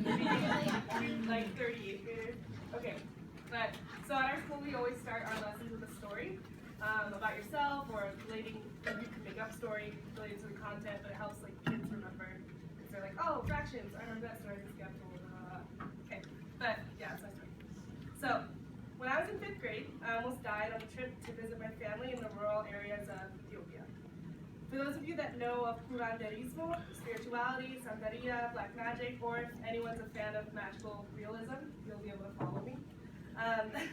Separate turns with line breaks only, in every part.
like 38th graders. Okay, but so at our school we always start our lessons with a story about yourself or relating. You can make up story related to the content, but it helps like kids remember. Because they're like, oh, fractions. I remember that story. This got told. Okay, but yeah, that's my story. So when I was in 5th grade, I almost died on a trip to visit my family in the rural areas of Ethiopia. For those of you that know of curanderismo, spirituality, santeria, black magic, or if anyone's a fan of magical realism, you'll be able to follow me.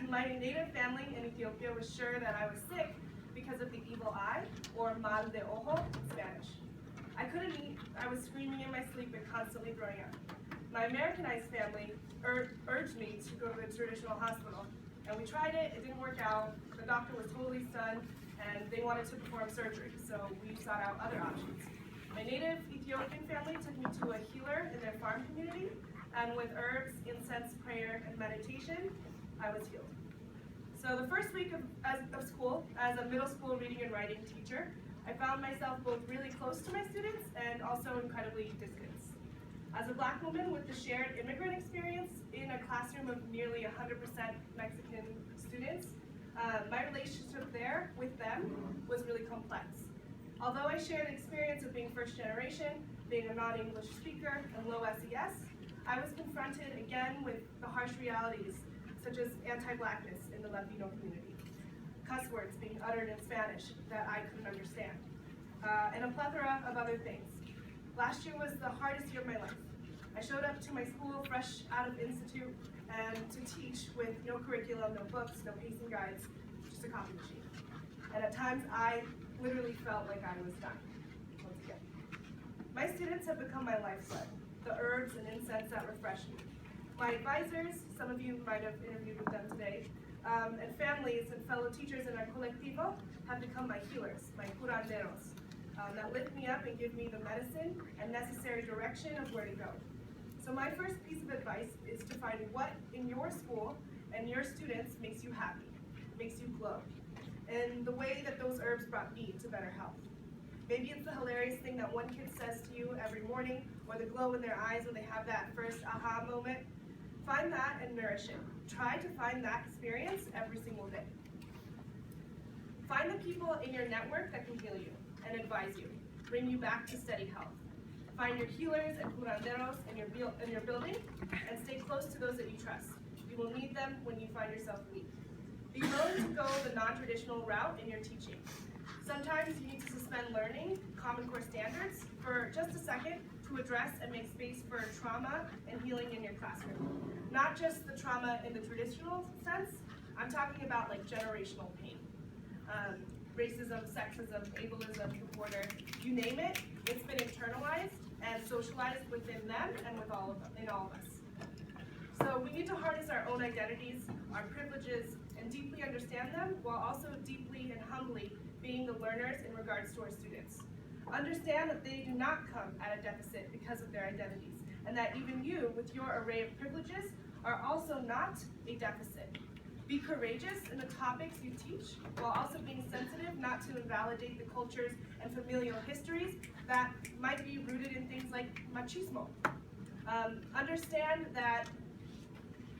My native family in Ethiopia was sure that I was sick because of the evil eye, or mal de ojo in Spanish. I couldn't eat, I was screaming in my sleep and constantly throwing up. My Americanized family urged me to go to the traditional hospital, and we tried it, it didn't work out, the doctor was totally stunned, and they wanted to perform surgery, so we sought out other options. My native Ethiopian family took me to a healer in their farm community, and with herbs, incense, prayer, and meditation, I was healed. So the first week of school, as a middle school reading and writing teacher, I found myself both really close to my students and also incredibly distant. As a black woman with the shared immigrant experience in a classroom of nearly 100% Mexican students, my relationship there with them was really complex. Although I shared the experience of being first generation, being a non-English speaker, and low SES, I was confronted again with the harsh realities such as anti-blackness in the Latino community, cuss words being uttered in Spanish that I couldn't understand, and a plethora of other things. Last year was the hardest year of my life. I showed up to my school fresh out of institute and to teach with no curriculum, no books, no pacing guides, just a copy machine. And at times I literally felt like I was done. Once again. My students have become my lifeblood, the herbs and incense that refresh me. My advisors, some of you might have interviewed with them today, and families and fellow teachers in our colectivo have become my healers, my curanderos. That lift me up and give me the medicine and necessary direction of where to go. So my first piece of advice is to find what in your school and your students makes you happy, makes you glow, and the way that those herbs brought me to better health. Maybe it's the hilarious thing that one kid says to you every morning, or the glow in their eyes when they have that first aha moment. Find that and nourish it. Try to find that experience every single day. Find the people in your network that can heal you and advise you, bring you back to steady health. Find your healers and curanderos in your building, and stay close to those that you trust. You will need them when you find yourself weak. Be willing to go the non-traditional route in your teaching. Sometimes you need to suspend learning Common Core standards for just a second to address and make space for trauma and healing in your classroom. Not just the trauma in the traditional sense, I'm talking about like generational pain. Racism, sexism, ableism, border, you name it, it's been internalized and socialized within them and with all of us. So we need to harness our own identities, our privileges, and deeply understand them, while also deeply and humbly being the learners in regards to our students. Understand that they do not come at a deficit because of their identities, and that even you, with your array of privileges, are also not a deficit. Be courageous in the topics you teach, while also being sensitive not to invalidate the cultures and familial histories that might be rooted in things like machismo. Understand that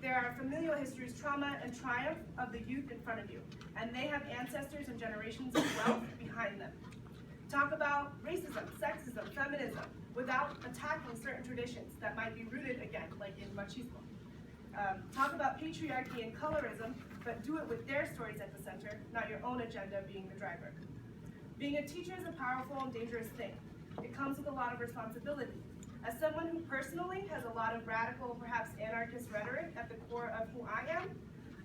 there are familial histories, trauma, and triumph of the youth in front of you, and they have ancestors and generations of wealth behind them. Talk about racism, sexism, feminism, without attacking certain traditions that might be rooted, again, like in machismo. Talk about patriarchy and colorism, but do it with their stories at the center, not your own agenda being the driver. Being a teacher is a powerful and dangerous thing. It comes with a lot of responsibility. As someone who personally has a lot of radical, perhaps anarchist rhetoric at the core of who I am,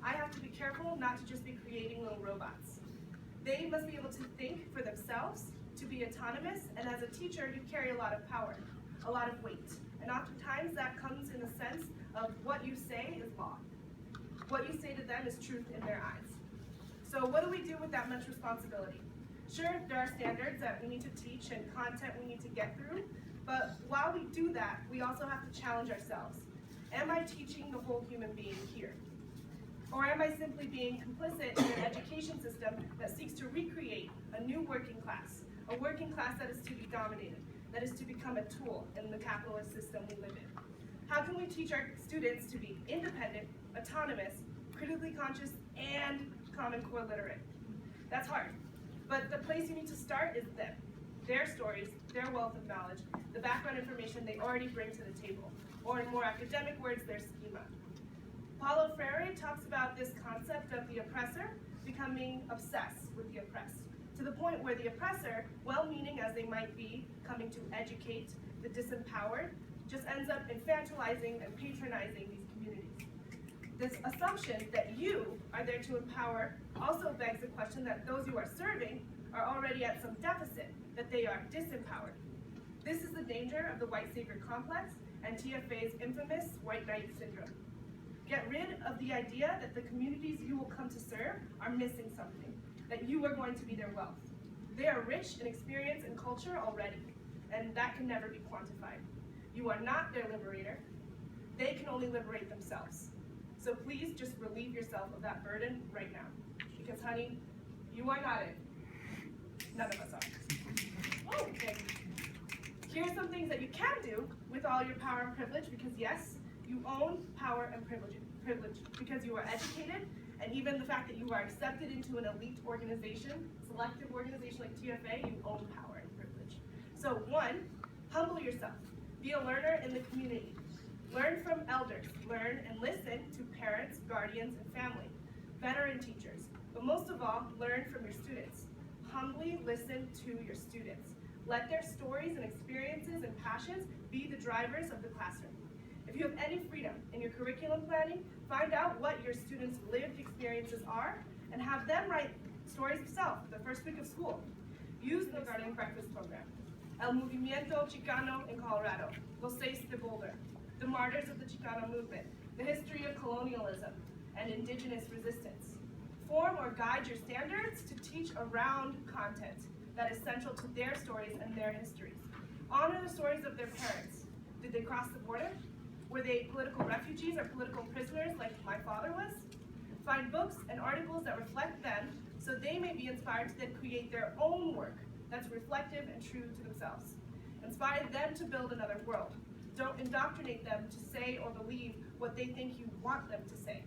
I have to be careful not to just be creating little robots. They must be able to think for themselves, to be autonomous, and as a teacher, you carry a lot of power, a lot of weight. And oftentimes that comes in the sense of what you say is law. What you say to them is truth in their eyes. So what do we do with that much responsibility? Sure, there are standards that we need to teach and content we need to get through, but while we do that, we also have to challenge ourselves. Am I teaching the whole human being here? Or am I simply being complicit in an education system that seeks to recreate a new working class, a working class that is to be dominated, that is to become a tool in the capitalist system we live in? How How can we teach our students to be independent, autonomous, critically conscious, and Common Core literate? That's hard. But the place you need to start is them. Their stories, their wealth of knowledge, the background information they already bring to the table, or in more academic words, their schema. Paulo Freire talks about this concept of the oppressor becoming obsessed with the oppressed, to the point where the oppressor, well-meaning as they might be, coming to educate the disempowered, just ends up infantilizing and patronizing these communities. This assumption that you are there to empower also begs the question that those you are serving are already at some deficit, that they are disempowered. This is the danger of the white savior complex and TFA's infamous white knight syndrome. Get rid of the idea that the communities you will come to serve are missing something, that you are going to be their wealth. They are rich in experience and culture already, and that can never be quantified. You are not their liberator. They can only liberate themselves. So please just relieve yourself of that burden right now. Because honey, you are not it. None of us are. Okay. Here's some things that you can do with all your power and privilege, because yes, you own power and privilege because you are educated, and even the fact that you are accepted into an elite organization, selective organization like TFA, you own power and privilege. So one, humble yourself. Be a learner in the community. Learn from elders. Learn and listen to parents, guardians, and family, veteran teachers. But most of all, learn from your students. Humbly listen to your students. Let their stories and experiences and passions be the drivers of the classroom. If you have any freedom in your curriculum planning, find out what your students' lived experiences are and have them write stories themselves the first week of school. Use the Garden Breakfast Program. El Movimiento Chicano in Colorado, Los Seis de Boulder, the Martyrs of the Chicano Movement, the history of colonialism and indigenous resistance. Form or guide your standards to teach around content that is central to their stories and their histories. Honor the stories of their parents. Did they cross the border? Were they political refugees or political prisoners like my father was? Find books and articles that reflect them so they may be inspired to then create their own work that's reflective and true to themselves. Inspire them to build another world. Don't indoctrinate them to say or believe what they think you want them to say.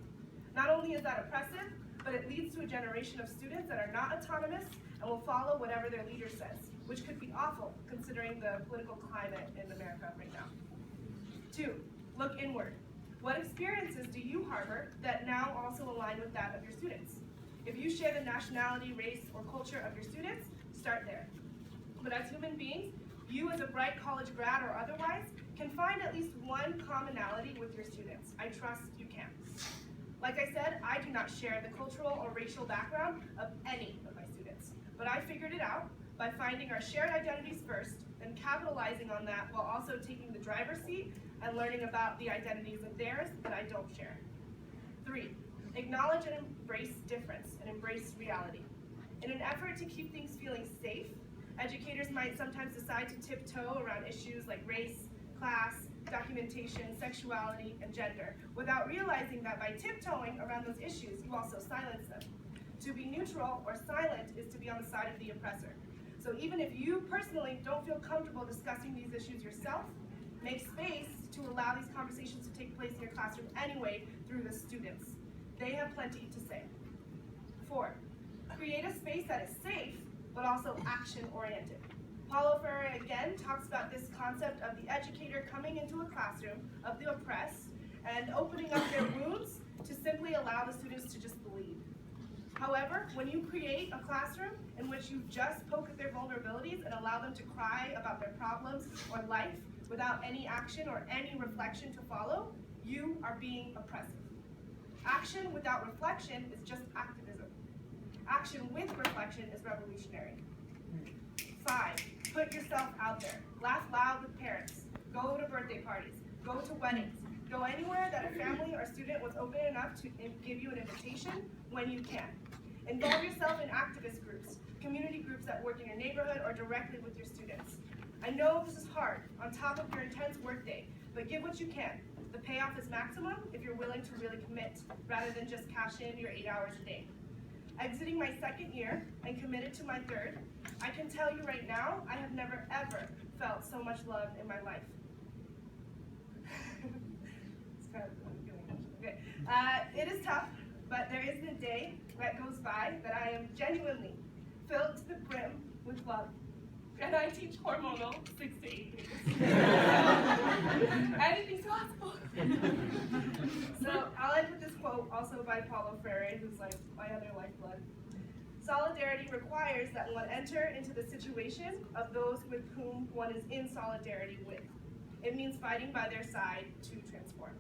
Not only is that oppressive, but it leads to a generation of students that are not autonomous and will follow whatever their leader says, which could be awful considering the political climate in America right now. 2, look inward. What experiences do you harbor that now also align with that of your students? If you share the nationality, race, or culture of your students, start there. But as human beings, you as a bright college grad or otherwise can find at least one commonality with your students. I trust you can. Like I said, I do not share the cultural or racial background of any of my students, but I figured it out by finding our shared identities first, then capitalizing on that while also taking the driver's seat and learning about the identities of theirs that I don't share. 3, acknowledge and embrace difference and embrace reality. In an effort to keep things feeling safe, educators might sometimes decide to tiptoe around issues like race, class, documentation, sexuality, and gender, without realizing that by tiptoeing around those issues, you also silence them. To be neutral or silent is to be on the side of the oppressor. So even if you personally don't feel comfortable discussing these issues yourself, make space to allow these conversations to take place in your classroom anyway through the students. They have plenty to say. 4, create a space that is safe, but also action-oriented. Paulo Freire again talks about this concept of the educator coming into a classroom of the oppressed and opening up their wounds to simply allow the students to just believe. However, when you create a classroom in which you just poke at their vulnerabilities and allow them to cry about their problems or life without any action or any reflection to follow, you are being oppressive. Action without reflection is just activism. Action with reflection is revolutionary. 5, put yourself out there. Laugh loud with parents. Go to birthday parties. Go to weddings. Go anywhere that a family or student was open enough to give you an invitation when you can. Involve yourself in activist groups, community groups that work in your neighborhood or directly with your students. I know this is hard, on top of your intense workday, but give what you can. The payoff is maximum if you're willing to really commit, rather than just cash in your 8 hours a day. Exiting my 2nd year and committed to my 3rd, I can tell you right now, I have never ever felt so much love in my life. It is tough, but there isn't a day that goes by that I am genuinely filled to the brim with love. And I teach hormonal 6 to 8 weeks. Anything's possible. So I'll end with this quote, also by Paulo Freire, who's like my other lifeblood. Solidarity requires that one enter into the situation of those with whom one is in solidarity with. It means fighting by their side to transform.